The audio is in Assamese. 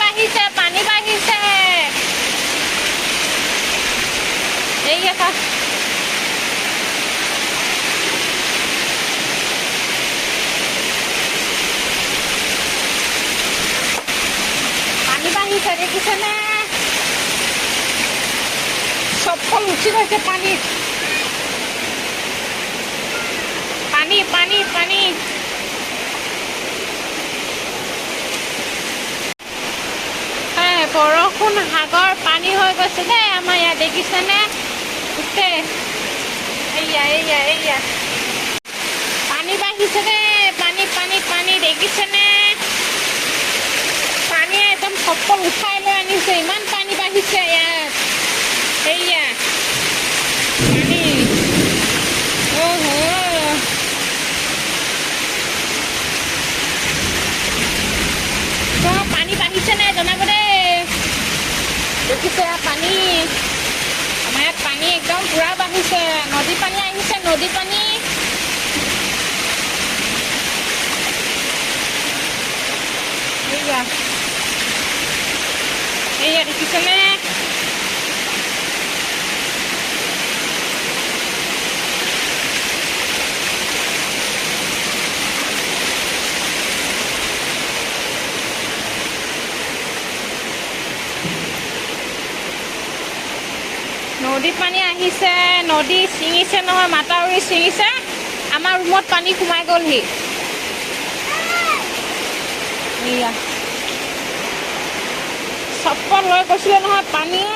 বাঢ়িছে পানী বাঢ়িছে এই এটা পানী বাঢ়িছে দেখিছেনে চপ্পল উঠি গৈছে পানীত পানী পানী পানী বৰষুণ সাগৰ পানী হৈ গৈছে দেই আমাৰ ইয়াত দেখিছেনে গোটেই এইয়া এইয়া এইয়া পানী বাঢ়িছে দেই পানী পানী পানী দেখিছেনে পানীয়ে একদম চপ্পল উঠাই লৈ আনিছে ইমান পানী বাঢ়িছে ইয়াত এইয়া পানী পানী বাঢ়িছে নে জনাব দেই দেখিছে পানী আমাৰ ইয়াত পানী একদম পুৰা বাঢ়িছে নদী পানী আহিছে নদী পানী এইয়া এইয়া দেখিছেনে নদীত পানী আহিছে নদী ছিঙিছে নহয় মাথাউৰি ছিঙিছে আমাৰ ৰুমত পানী সোমাই গ'লহি এয়া চপ্পল লৈ গৈছিলে নহয় পানীয়ে